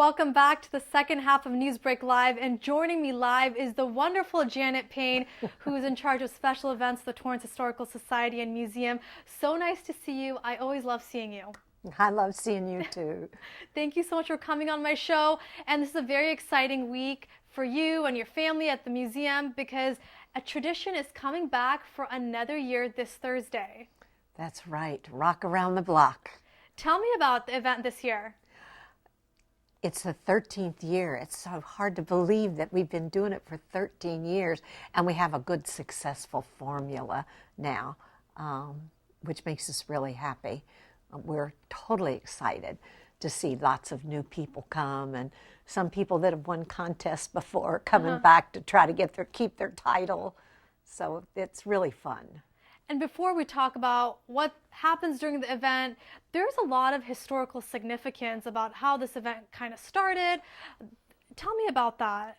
Welcome back to the second half of NEWSBREAK Live, and joining me live is the wonderful Janet Payne, who is in charge of special events at the Torrance Historical Society and Museum. So nice to see you. I always love seeing you. I love seeing you too. Thank you so much for coming on my show, and this is a very exciting week for you and your family at the museum because a tradition is coming back for another year this Thursday. That's right, Rock Around the Block. Tell me about the event this year. It's the 13th year. It's so hard to believe that we've been doing it for 13 years, and we have a good, successful formula now, which makes us really happy. We're totally excited to see lots of new people come, and some people that have won contests before coming back to try to keep their title. So it's really fun. And before we talk about what happens during the event, there's a lot of historical significance about how this event kind of started. Tell me about that.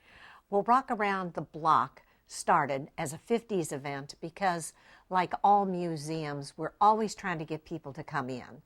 Well, Rock Around the Block started as a 50s event because, like all museums, we're always trying to get people to come in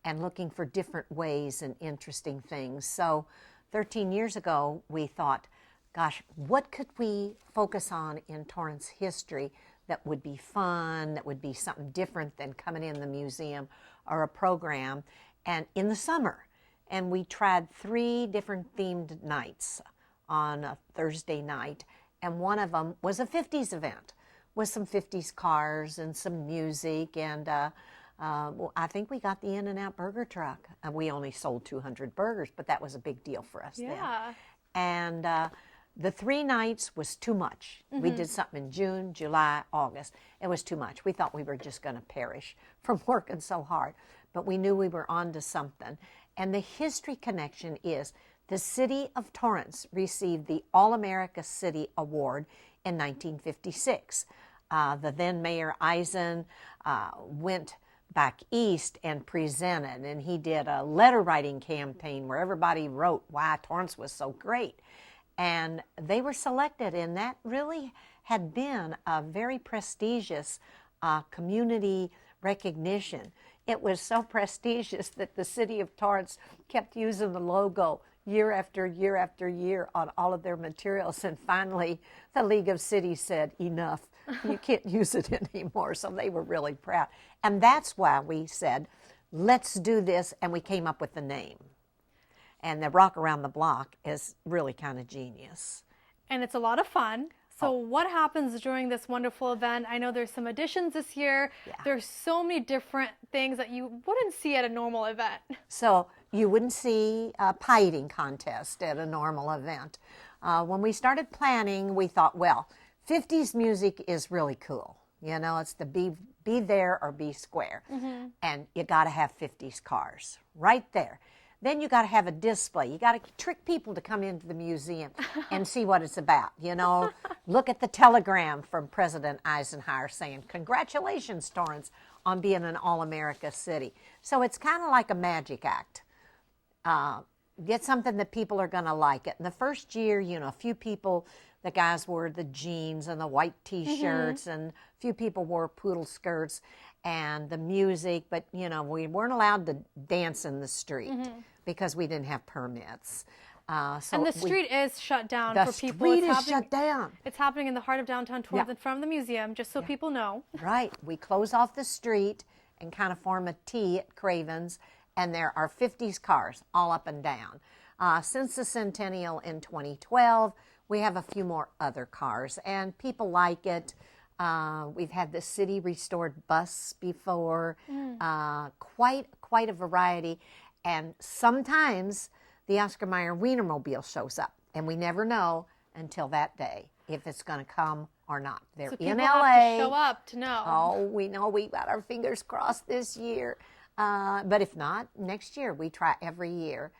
and looking for different ways and interesting things. So 13 years ago, we thought, gosh, what could we focus on in Torrance history that would be fun, that would be something different than coming in the museum or a program, and in the summer. And we tried 3 different themed nights on a Thursday night, and one of them was a 50s event with some 50s cars and some music, and I think we got the In-N-Out burger truck. We only sold 200 burgers, but that was a big deal for us then. And the 3 nights was too much. We did something in June, July, August. It was too much. We thought we were just going to perish from working so hard. But we knew we were on to something. And the history connection is the city of Torrance received the All-America City Award in 1956. The then Mayor Eisen went back east and presented, and he did a letter writing campaign where everybody wrote why Torrance was so great. And they were selected, and that really had been a very prestigious community recognition. It was so prestigious that the city of Torrance kept using the logo year after year after year on all of their materials, and finally the League of Cities said, enough, you can't use it anymore. So they were really proud. And that's why we said, let's do this, and we came up with the name. And the Rock Around the Block is really kind of genius. And it's a lot of fun. So what happens during this wonderful event? I know there's some additions this year. Yeah. There's so many different things that you wouldn't see at a normal event. So you wouldn't see a pie eating contest at a normal event. When we started planning, we thought, well, 50s music is really cool. You know, it's the be there or be square. And you got to have 50s cars right there. Then you got to have a display. You got to trick people to come into the museum and see what it's about. You know, look at the telegram from President Eisenhower saying, congratulations, Torrance, on being an All-America city. So it's kind of like a magic act. Get something that people are going to like it. In the first year, you know, a few people, the guys wore the jeans and the white T-shirts, and a few people wore poodle skirts and the music, but, you know, we weren't allowed to dance in the street because we didn't have permits. And the street is shut down for people. The street is shut down. It's happening in the heart of downtown Torrance in front of the museum, just so people know. Right. We close off the street and kind of form a T at Craven's, and there are 50s cars all up and down. Since the centennial in 2012, we have a few more other cars, and people like it. We've had the city restored bus before, quite a variety. And sometimes the Oscar Mayer Wienermobile shows up, and we never know until that day if it's going to come or not. They're so in LA. Have to show up to know. Oh, we know. We got our fingers crossed this year. But if not, next year. We try every year.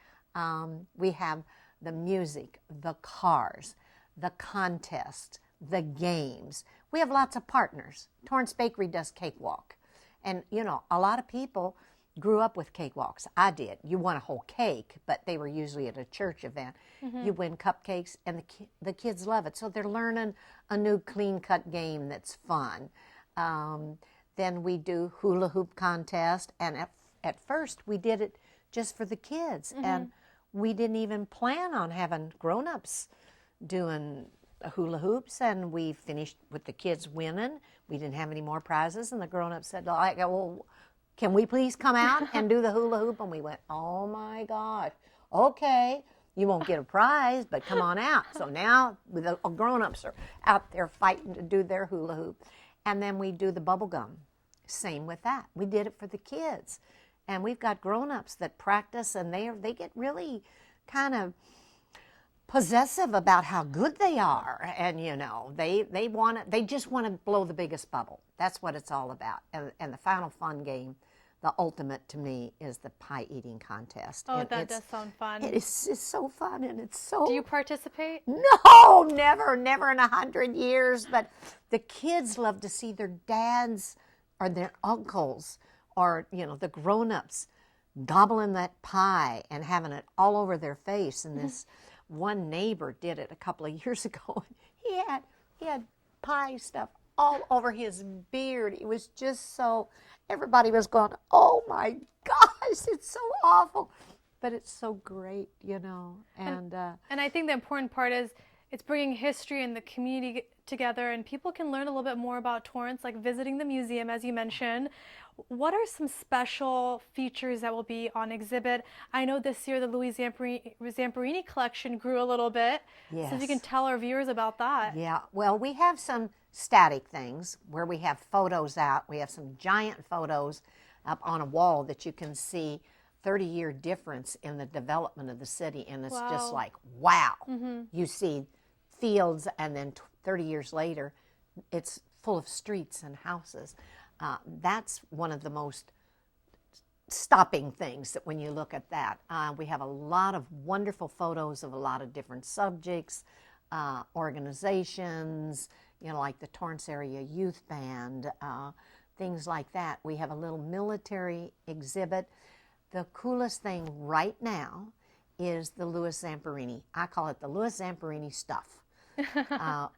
We have the music, the cars, the contest, the games. We have lots of partners. Torrance Bakery does cakewalk. And, you know, a lot of people grew up with cakewalks. I did. You won a whole cake, but they were usually at a church event. You win cupcakes, and the kids love it. So they're learning a new clean-cut game that's fun. Then we do hula hoop contest, and at first we did it just for the kids. And we didn't even plan on having grown-ups doing hula hoops, and we finished with the kids winning. We didn't have any more prizes, and the grown-ups said, well, can we please come out and do the hula hoop? And we went, oh my gosh, okay, you won't get a prize, but come on out. So now the grown-ups are out there fighting to do their hula hoop. And then we do the bubble gum. Same with that. We did it for the kids. And we've got grown-ups that practice, and they get really kind of possessive about how good they are, and they just want to blow the biggest bubble. That's what it's all about. And the final fun game, the ultimate to me, is the pie eating contest. Oh, and that does sound fun. It's so fun, and it's so. Do you participate? No, never in 100 years. But the kids love to see their dads or their uncles or the grown-ups gobbling that pie and having it all over their face. And this one neighbor did it a couple of years ago. He had pie stuff all over his beard. It was just so, everybody was going, oh my gosh, it's so awful. But it's so great, And I think the important part is it's bringing history and the community together, and people can learn a little bit more about Torrance, like visiting the museum, as you mentioned. What are some special features that will be on exhibit? I know this year the Louis Zamperini collection grew a little bit. Yes. So if you can tell our viewers about that. Yeah, well, we have some static things where we have photos out. We have some giant photos up on a wall that you can see 30-year difference in the development of the city, and it's just like, wow. You see fields, and then 30 years later, it's full of streets and houses. That's one of the most stopping things, that when you look at that. We have a lot of wonderful photos of a lot of different subjects, organizations, like the Torrance Area Youth Band, things like that. We have a little military exhibit. The coolest thing right now is the Louis Zamperini. I call it the Louis Zamperini stuff.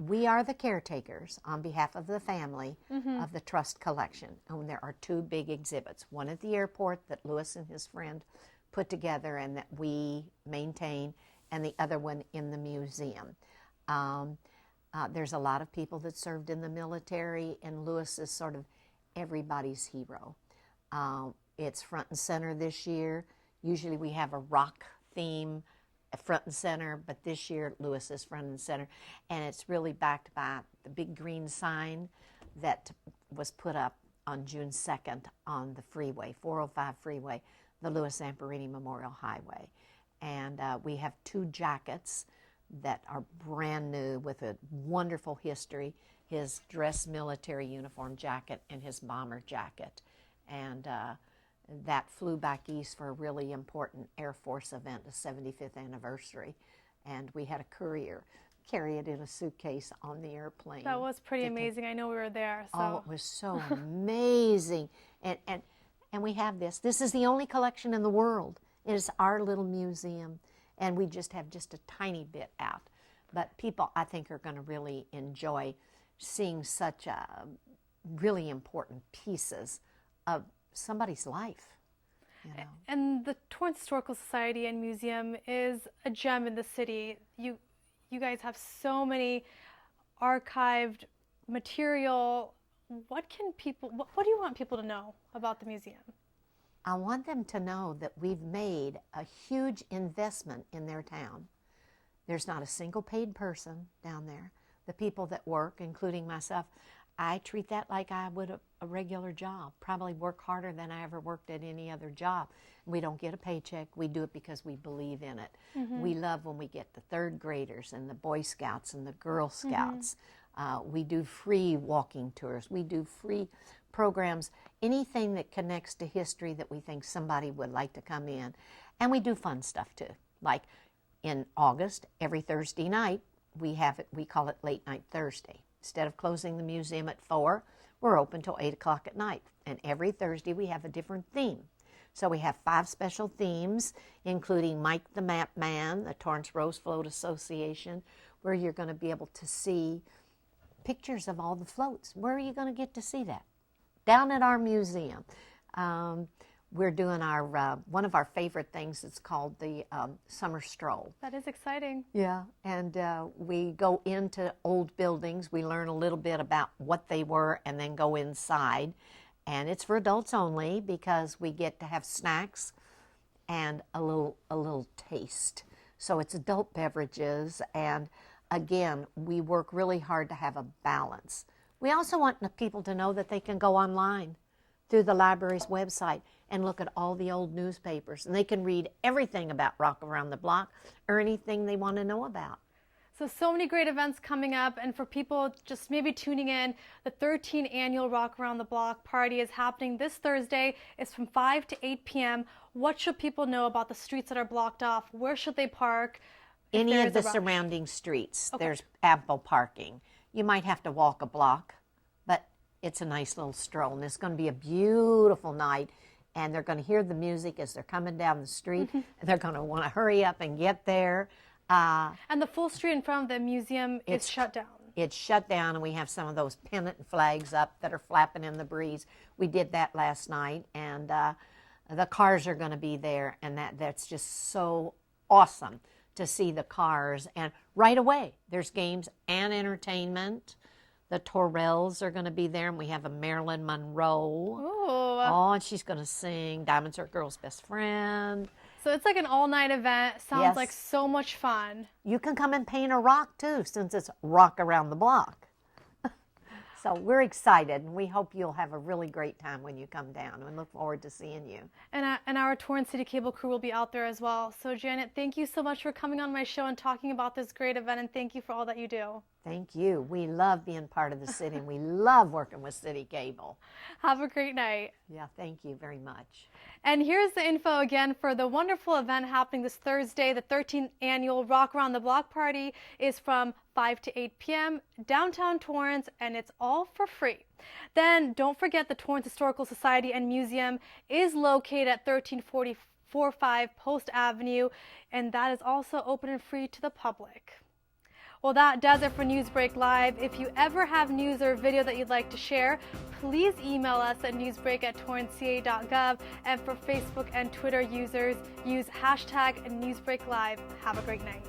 We are the caretakers on behalf of the family of the Trust Collection. And there are two big exhibits, one at the airport that Louis and his friend put together and that we maintain, and the other one in the museum. There's a lot of people that served in the military, and Louis is sort of everybody's hero. It's front and center this year. Usually we have a rock theme front and center, but this year Louis is front and center, and it's really backed by the big green sign that was put up on June 2nd on the freeway, 405 freeway, the Louis Zamperini Memorial Highway. And we have two jackets that are brand new with a wonderful history, his dress military uniform jacket and his bomber jacket. And that flew back east for a really important Air Force event, the 75th anniversary. And we had a courier carry it in a suitcase on the airplane. That was pretty amazing. I know we were there. So. Oh, it was so amazing. And we have this. This is the only collection in the world. It is our little museum, and we just have just a tiny bit out. But people, I think, are going to really enjoy seeing such really important pieces of somebody's life. And the Torrance Historical Society and Museum is a gem in the city. You guys have so many archived material. What do you want people to know about the museum? I want them to know that we've made a huge investment in their town. There's not a single paid person down there. The people that work, including myself, I treat that like I would a regular job, probably work harder than I ever worked at any other job. We don't get a paycheck. We do it because we believe in it. We love when we get the third graders and the Boy Scouts and the Girl Scouts. We do free walking tours. We do free programs, anything that connects to history that we think somebody would like to come in. And we do fun stuff too. Like in August, every Thursday night, we call it Late Night Thursday. Instead of closing the museum at 4, we're open till 8 o'clock at night. And every Thursday we have a different theme. So we have 5 special themes, including Mike the Map Man, the Torrance Rose Float Association, where you're going to be able to see pictures of all the floats. Where are you going to get to see that? Down at our museum. we're doing our one of our favorite things. It's called the summer stroll. That is exciting. Yeah, and we go into old buildings. We learn a little bit about what they were, and then go inside. And it's for adults only because we get to have snacks and a little taste. So it's adult beverages, and again, we work really hard to have a balance. We also want the people to know that they can go online through the library's website and look at all the old newspapers, and they can read everything about Rock Around the Block or anything they want to know about. So many great events coming up, and for people just maybe tuning in, the 13th annual Rock Around the Block party is happening this Thursday. It's from 5 to 8 p.m. What should people know about the streets that are blocked off? Where should they park? Any of the surrounding streets, there's ample parking. You might have to walk a block, but it's a nice little stroll, and it's going to be a beautiful night, and they're going to hear the music as they're coming down the street, and they're going to want to hurry up and get there. And the full street in front of the museum is shut down. It's shut down, and we have some of those pennant flags up that are flapping in the breeze. We did that last night, and the cars are going to be there, and that's just so awesome to see the cars. And right away, there's games and entertainment. The Torrells are going to be there, and we have a Marilyn Monroe. Ooh. Oh, and she's going to sing Diamonds Are a Girl's Best Friend. So it's like an all-night event. Sounds like so much fun. You can come and paint a rock, too, since it's Rock Around the Block. So we're excited, and we hope you'll have a really great time when you come down. We look forward to seeing you. And our Torrance City Cable crew will be out there as well. So Janet, thank you so much for coming on my show and talking about this great event, and thank you for all that you do. Thank you. We love being part of the city, and we love working with City Cable. Have a great night. Yeah, thank you very much. And here's the info again for the wonderful event happening this Thursday. The 13th annual Rock Around the Block party is from 5 to 8 p.m. downtown Torrance, and it's all for free. Then don't forget the Torrance Historical Society and Museum is located at 1345 Post Avenue, and that is also open and free to the public. Well, that does it for NewsBreak Live. If you ever have news or video that you'd like to share, please email us at newsbreak@torranceca.gov. And for Facebook and Twitter users, use #NewsBreakLive. Have a great night.